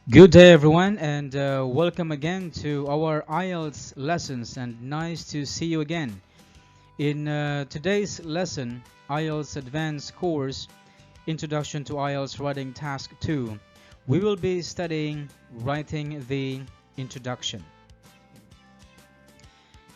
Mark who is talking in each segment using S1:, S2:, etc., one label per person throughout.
S1: Good day, everyone, and welcome again to our IELTS lessons. And nice to see you again. In today's lesson, IELTS Advanced Course Introduction to IELTS Writing Task 2, we will be studying writing the introduction.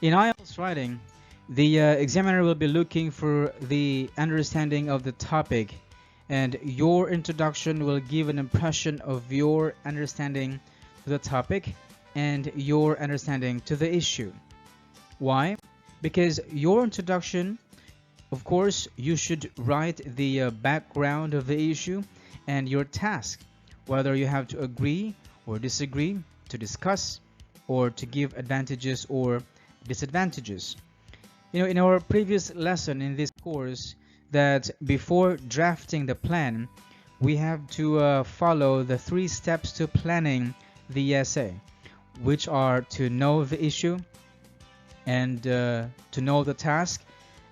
S1: In IELTS writing, the examiner will be looking for the understanding of the topic, and your introduction will give an impression of your understanding to the topic and your understanding to the issue. Why? Because your introduction, of course, you should write the background of the issue and your task, whether you have to agree or disagree, to discuss, or to give advantages or disadvantages. In our previous lesson in this course, that before drafting the plan, we have to follow the 3 steps to planning the essay, which are to know the issue and to know the task,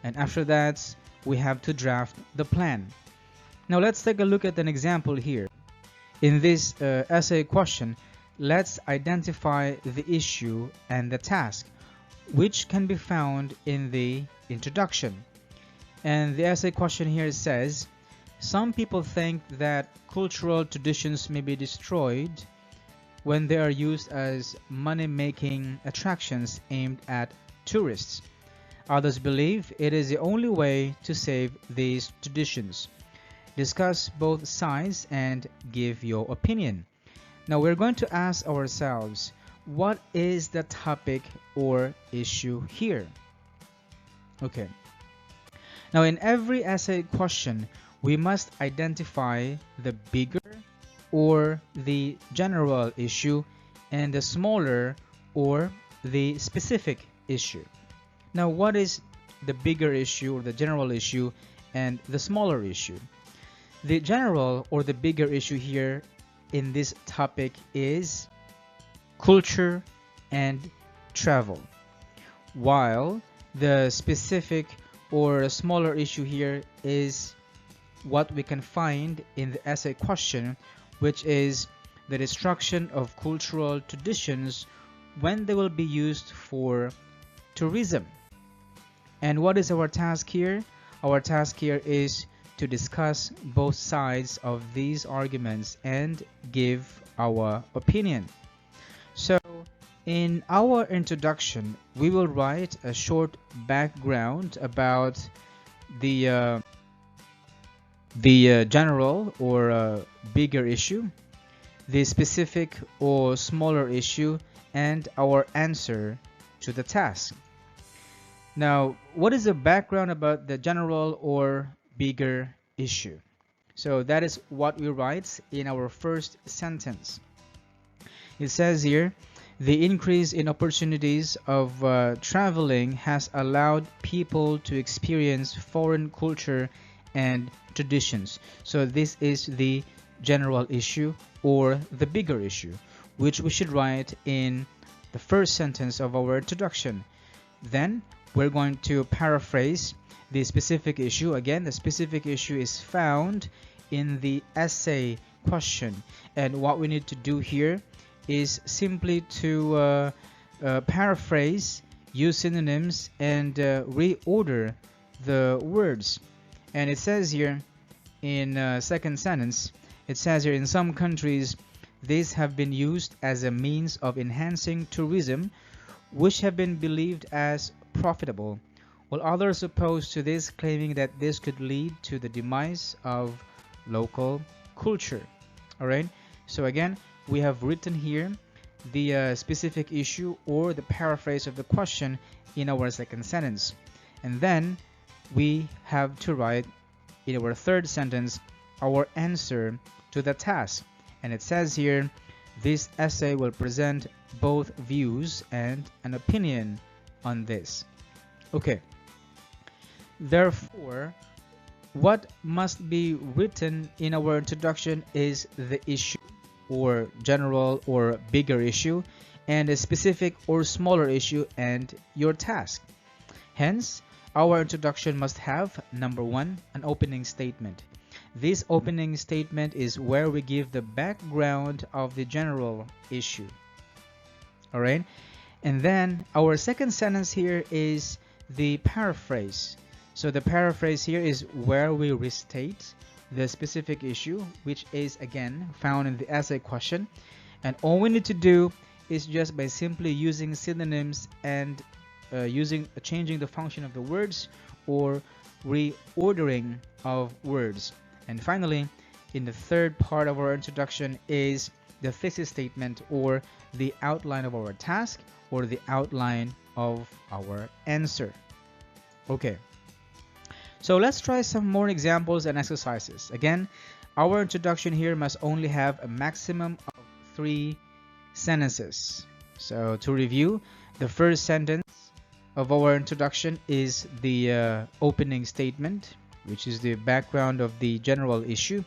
S1: and after that we have to draft the plan. Now let's take a look at an example here. In this essay question, let's identify the issue and the task, which can be found in the introduction. And the essay question here says, some people think that cultural traditions may be destroyed when they are used as money-making attractions aimed at tourists. Others believe it is the only way to save these traditions. Discuss both sides and give your opinion. Now we're going to ask ourselves, what is the topic or issue here? Okay. Now in every essay question, we must identify the bigger or the general issue and the smaller or the specific issue. Now what is the bigger issue or the general issue and the smaller issue? The general or the bigger issue here in this topic is culture and travel, while the specific or a smaller issue here is what we can find in the essay question, which is the destruction of cultural traditions when they will be used for tourism. And what is our task here? Our task here is to discuss both sides of these arguments and give our opinion. So in our introduction, we will write a short background about the general or bigger issue, the specific or smaller issue, and our answer to the task. Now, what is the background about the general or bigger issue? So that is what we write in our first sentence. It says here, the increase in opportunities of traveling has allowed people to experience foreign culture and traditions. So this is the general issue or the bigger issue, which we should write in the first sentence of our introduction. Then we're going to paraphrase the specific issue. Again, the specific issue is found in the essay question, and what we need to do here is simply to paraphrase, use synonyms, and reorder the words. And it says here in second sentence, it says here, in some countries these have been used as a means of enhancing tourism, which have been believed as profitable, while others opposed to this, claiming that this could lead to the demise of local culture. Alright, so again, we have written here the specific issue or the paraphrase of the question in our second sentence, and then we have to write in our third sentence our answer to the task. And it says here, this essay will present both views and an opinion on this. Okay, therefore what must be written in our introduction is the issue or general or bigger issue, and a specific or smaller issue, and your task. Hence, our introduction must have, number 1, an opening statement. This opening statement is where we give the background of the general issue. All right. And then our second sentence here is the paraphrase. So the paraphrase here is where we restate the specific issue, which is again found in the essay question. And all we need to do is just by simply using synonyms and changing the function of the words or reordering of words. And finally, in the third part of our introduction is the thesis statement, or the outline of our task, or the outline of our answer. Okay, so let's try some more examples and exercises. Again, our introduction here must only have a maximum of 3 sentences. So to review, the first sentence of our introduction is the opening statement, which is the background of the general issue.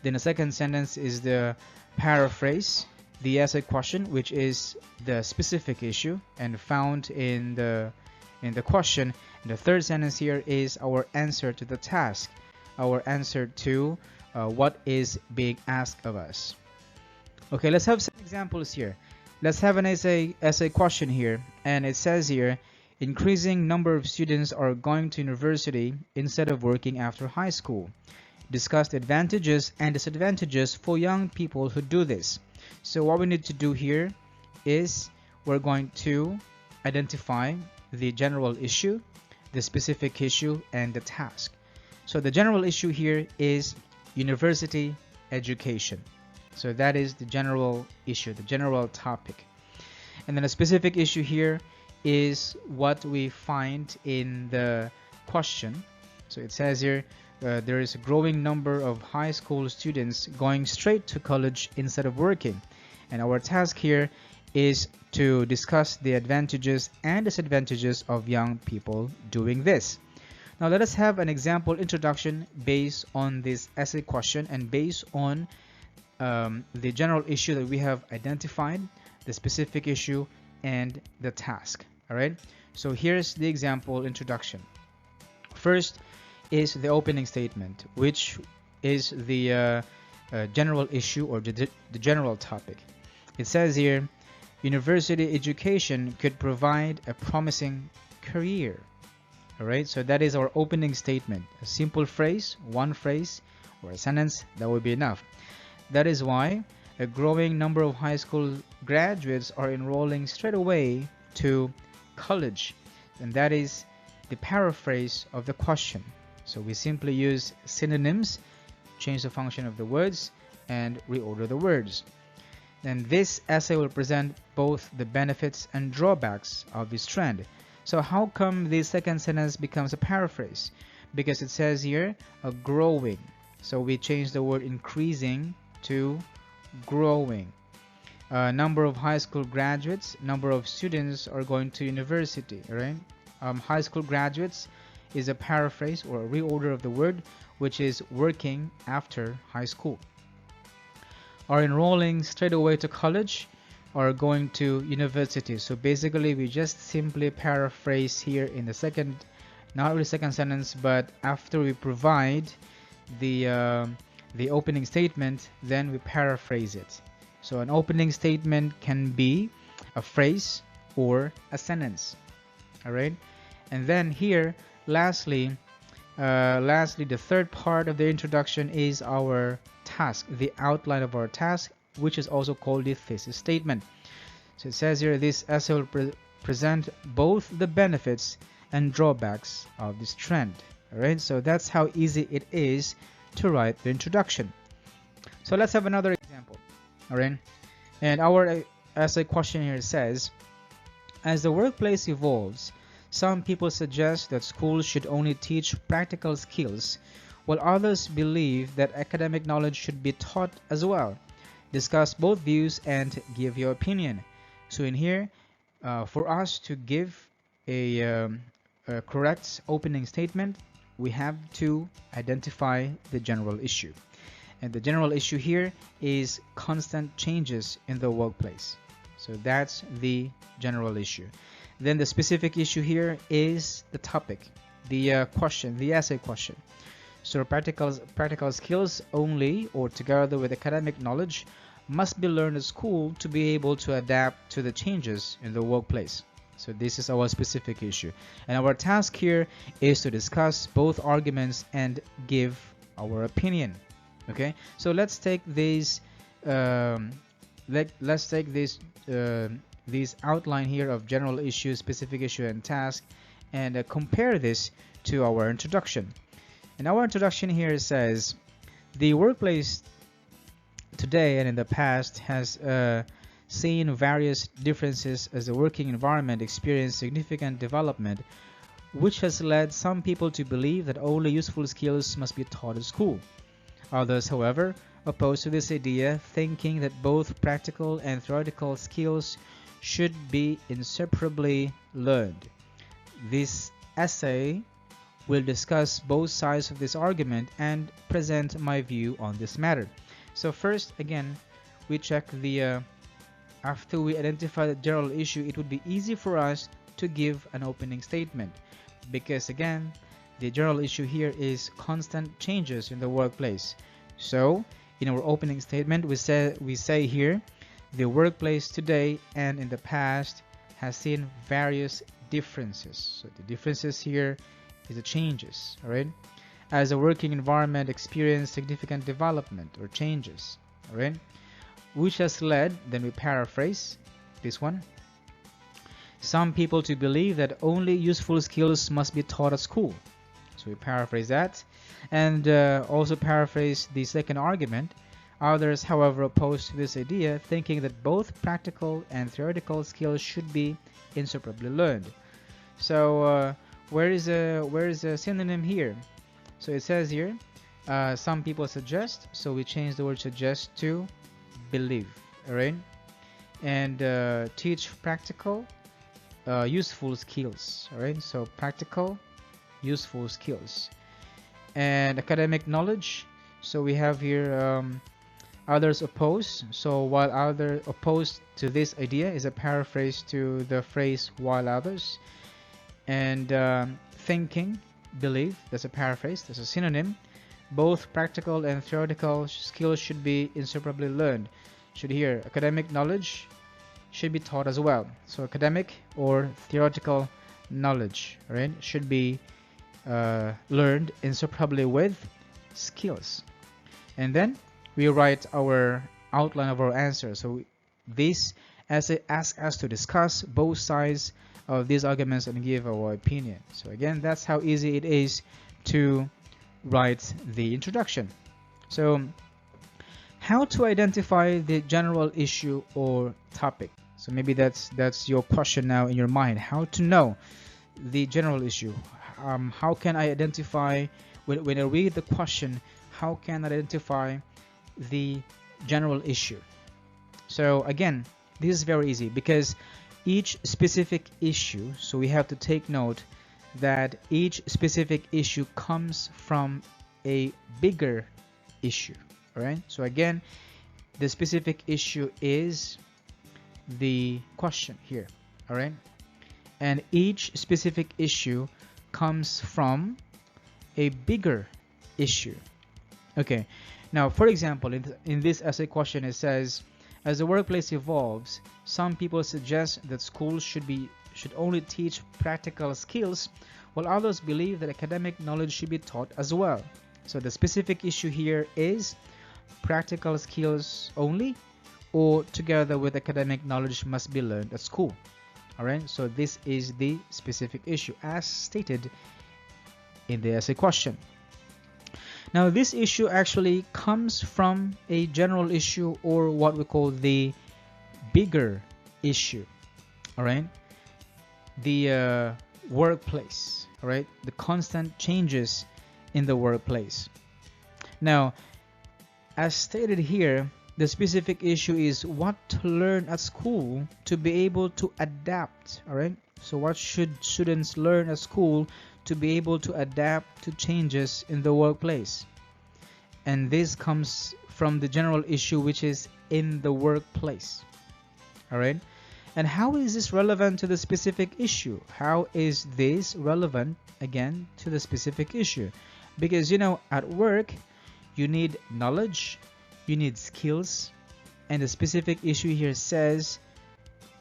S1: Then the second sentence is the paraphrase, the essay question, which is the specific issue and found in the question. And the third sentence here is our answer to the task, our answer to what is being asked of us. Okay, let's have some examples here. Let's have an essay question here, and it says here, increasing number of students are going to university instead of working after high school. Discuss the advantages and disadvantages for young people who do this. So what we need to do here is we're going to identify the general issue, the specific issue, and the task. So the general issue here is university education. So that is the general issue, the general topic. And then a specific issue here is what we find in the question. So it says here, there is a growing number of high school students going straight to college instead of working. And our task here is to discuss the advantages and disadvantages of young people doing this. Now let us have an example introduction based on this essay question and based on the general issue that we have identified, the specific issue, and the task. All right, so here's the example introduction. First is the opening statement, which is the general issue or the general topic. It says here, university education could provide a promising career. All right, so that is our opening statement. A simple phrase, one phrase, or a sentence, that would be enough. That is why a growing number of high school graduates are enrolling straight away to college, and that is the paraphrase of the question. So we simply use synonyms, change the function of the words, and reorder the words. And this essay will present both the benefits and drawbacks of this trend. So how come the second sentence becomes a paraphrase? Because it says here a growing, so we change the word increasing to growing. Number of high school graduates, number of students are going to university, right? High school graduates is a paraphrase or a reorder of the word, which is working after high school. Are enrolling straight away to college, or going to university. So basically we just simply paraphrase here in the second, not really second sentence, but after we provide the opening statement, then we paraphrase it. So an opening statement can be a phrase or a sentence. All right, and then here lastly the third part of the introduction is our task, the outline of our task, which is also called the thesis statement. So it says here, this essay will present both the benefits and drawbacks of this trend. All right, so that's how easy it is to write the introduction. So let's have another example. All right, and our essay question here says, as the workplace evolves, some people suggest that schools should only teach practical skills, while others believe that academic knowledge should be taught as well. Discuss both views and give your opinion. So in here, for us to give a correct opening statement, we have to identify the general issue. And the general issue here is constant changes in the workplace. So that's the general issue. Then the specific issue here is the topic, the question, the essay question. So practical skills only or together with academic knowledge must be learned at school to be able to adapt to the changes in the workplace. So this is our specific issue. And our task here is to discuss both arguments and give our opinion. Okay, so let's take these let's take this outline here of general issue, specific issue, and task, and compare this to our introduction. And our introduction here says the workplace today and in the past has seen various differences as the working environment experienced significant development, which has led some people to believe that only useful skills must be taught at school. Others, however, oppose to this idea, thinking that both practical and theoretical skills should be inseparably learned. This essay will discuss both sides of this argument and present my view on this matter. So first, again, we check the after we identify the general issue, it would be easy for us to give an opening statement, because again, the general issue here is constant changes in the workplace. So in our opening statement, we say here, the workplace today and in the past has seen various differences. So the differences here is the changes, all right? As a working environment experienced significant development or changes, all right? Which has led, then we paraphrase this one, some people to believe that only useful skills must be taught at school. So we paraphrase that, and also paraphrase the second argument. Others, however, oppose to this idea, thinking that both practical and theoretical skills should be inseparably learned. So where is a synonym here? So it says here, some people suggest, so we change the word suggest to believe, all right? And teach practical, useful skills, all right? So practical, useful skills. And academic knowledge, so we have here others oppose. So while others opposed to this idea is a paraphrase to the phrase while others. And thinking, believe, that's a paraphrase, that's a synonym. Both practical and theoretical skills should be inseparably learned. Should here, academic knowledge should be taught as well. So academic or theoretical knowledge, right, should be learned inseparably with skills. And then we write our outline of our answer. So this essay asks us to discuss both sides of these arguments and give our opinion. So again, that's how easy it is to write the introduction. So how to identify the general issue or topic? So maybe that's your question now in your mind. How to know the general issue? How can I identify, when I read the question, how can I identify the general issue? So again, this is very easy, because each specific issue, so we have to take note that each specific issue comes from a bigger issue, all right? So again, the specific issue is the question here, all right? And each specific issue comes from a bigger issue. Okay, now for example, in this essay question, it says, as the workplace evolves, some people suggest that schools should only teach practical skills, while others believe that academic knowledge should be taught as well. So the specific issue here is practical skills only, or together with academic knowledge must be learned at school. All right, so this is the specific issue as stated in the essay question. Now this issue actually comes from a general issue, or what we call the bigger issue, all right? The workplace, all right? The constant changes in the workplace. Now, as stated here, the specific issue is what to learn at school to be able to adapt, all right? So what should students learn at school to be able to adapt to changes in the workplace? And this comes from the general issue, which is in the workplace, all right? And how is this relevant to the specific issue? How is this relevant, again, to the specific issue? Because you know, at work you need knowledge, you need skills, and the specific issue here says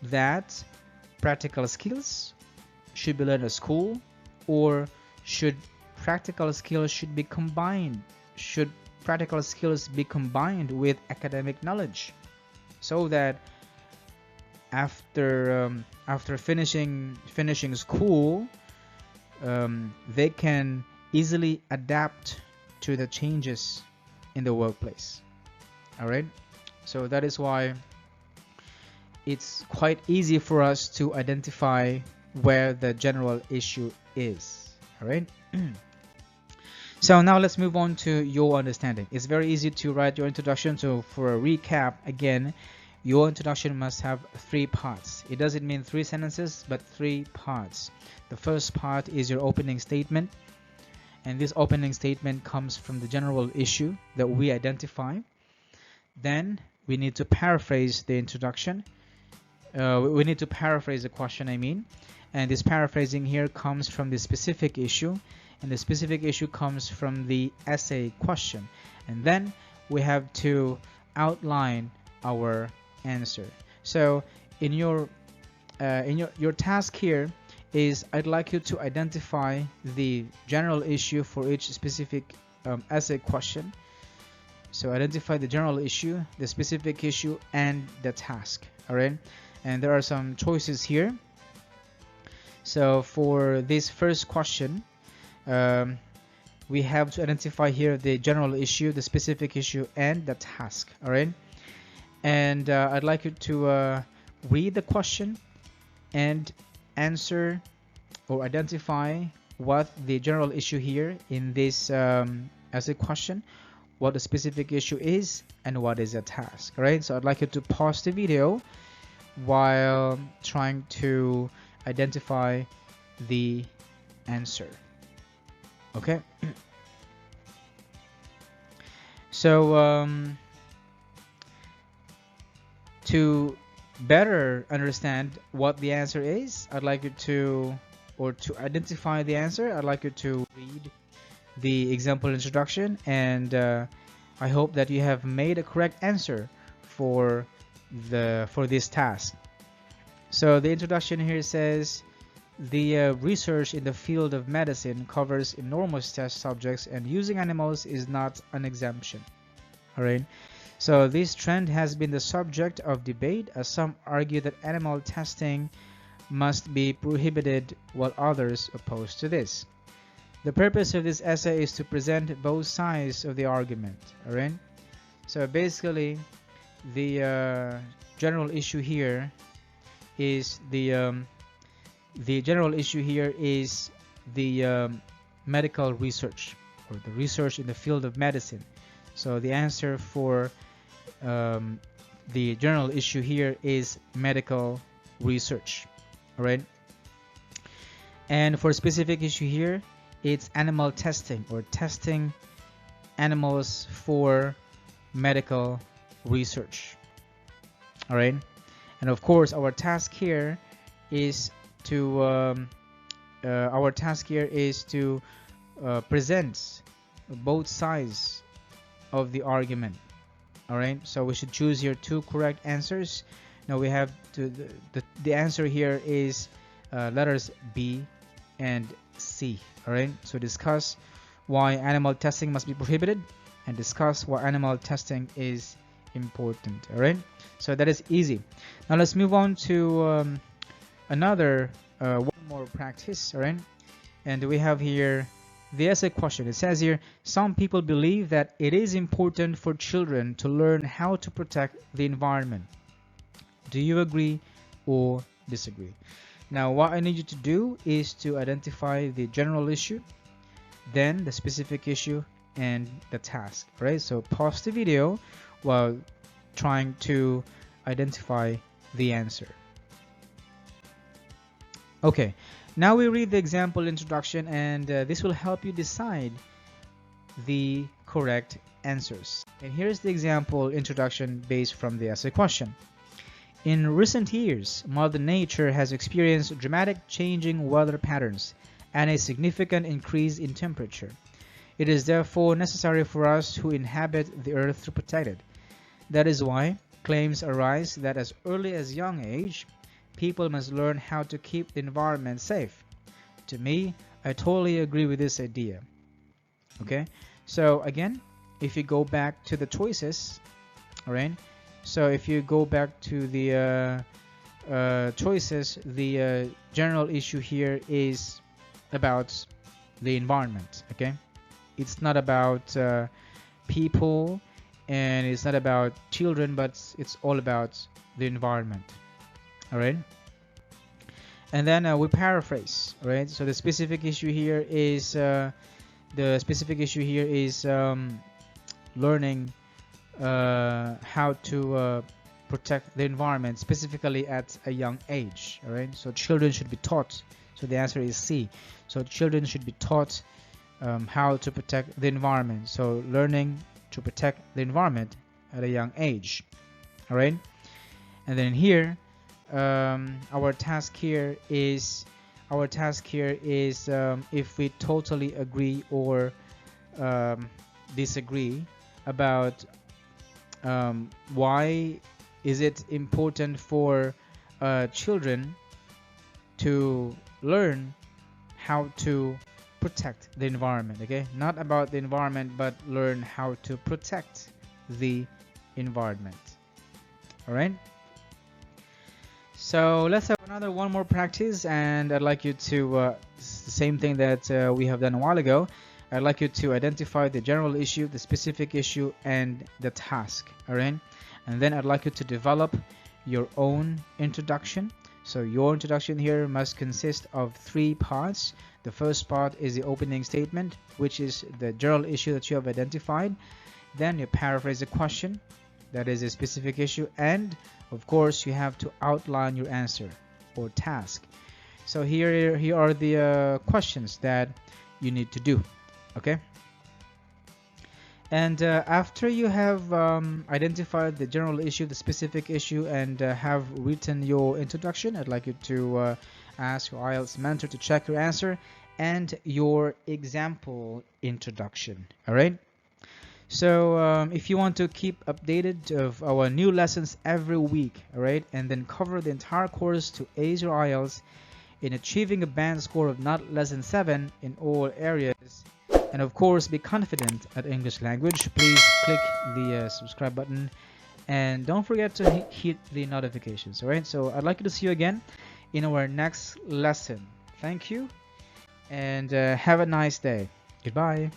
S1: that practical skills should be learned at school, or should practical skills should be combined should practical skills be combined with academic knowledge, so that after finishing school, they can easily adapt to the changes in the workplace. All right, so that is why it's quite easy for us to identify where the general issue is. All right. So now let's move on to your understanding. It's very easy to write your introduction. So for a recap, again, your introduction must have 3 parts. It doesn't mean 3 sentences, but 3 parts. The first part is your opening statement, and this opening statement comes from the general issue that we identify. Then we need to paraphrase the introduction. We need to paraphrase the question, I mean, and this paraphrasing here comes from the specific issue, and the specific issue comes from the essay question, and then we have to outline our answer. So in your task here is, I'd like you to identify the general issue for each specific essay question. So identify the general issue, the specific issue, and the task. All right, and there are some choices here. So for this first question, we have to identify here the general issue, the specific issue, and the task. All right, and I'd like you to read the question and answer or identify what the general issue here in this essay question, what the specific issue is, and what is a task. All right, so I'd like you to pause the video while trying to identify the answer. Okay. So to better understand what the answer is, I'd like you to, or to identify the answer, I'd like you to read the example introduction, and I hope that you have made a correct answer for this task. So the introduction here says, the research in the field of medicine covers enormous test subjects, and using animals is not an exemption. All right, so this trend has been the subject of debate, as some argue that animal testing must be prohibited while others oppose to this. The purpose of this essay is to present both sides of the argument. All right, so basically the general issue here is the medical research, or the research in the field of medicine. So the answer for the general issue here is medical research. All right, and for specific issue here, it's animal testing, or testing animals for medical research. All right, and of course our task here is to present both sides of the argument. All right, so we should choose here 2 correct answers. Now we have to the answer here is letters B and C. All right, so discuss why animal testing must be prohibited, and discuss why animal testing is important. All right, so that is easy. Now let's move on to another one more practice. All right, and we have here the essay question. It says here, some people believe that it is important for children to learn how to protect the environment. Do you agree or disagree? Now what I need you to do is to identify the general issue, then the specific issue, and the task. All right, so pause the video while trying to identify the answer. Okay, now we read the example introduction, and this will help you decide the correct answers. And here's the example introduction based from the essay question. In recent years, Mother Nature has experienced dramatic changing weather patterns and a significant increase in temperature. It is therefore necessary for us who inhabit the earth to protect it. That is why claims arise that as early as young age, people must learn how to keep the environment safe. To me, I totally agree with this idea. Okay, so again, if you go back to the choices, all right, so if you go back to the choices, the general issue here is about the environment. Okay, it's not about people, and it's not about children, but it's all about the environment. All right, and then we paraphrase. All right, so the specific issue here is learning how to protect the environment, specifically at a young age. All right, so children should be taught. So the answer is C. So children should be taught how to protect the environment. So learning to protect the environment at a young age. All right, and then here our task here is if we totally agree or disagree about why is it important for children to learn how to protect the environment. Okay, not about the environment, but learn how to protect the environment. All right, so let's have one more practice, and I'd like you to same thing that we have done a while ago. I'd like you to identify the general issue, the specific issue, and the task. All right, and then I'd like you to develop your own introduction. So your introduction here must consist of 3 parts. The first part is the opening statement, which is the general issue that you have identified. Then you paraphrase the question, that is a specific issue, and of course you have to outline your answer or task. So here are the questions that you need to do. Okay, and after you have identified the general issue, the specific issue, and have written your introduction, I'd like you to ask your IELTS mentor to check your answer and your example introduction. All right, so if you want to keep updated of our new lessons every week, all right, and then cover the entire course to ace your IELTS in achieving a band score of not less than 7 in all areas, and of course be confident at English language, please click the subscribe button and don't forget to hit the notifications. All right, so I'd like you to see you again in our next lesson. Thank you, and have a nice day. Goodbye.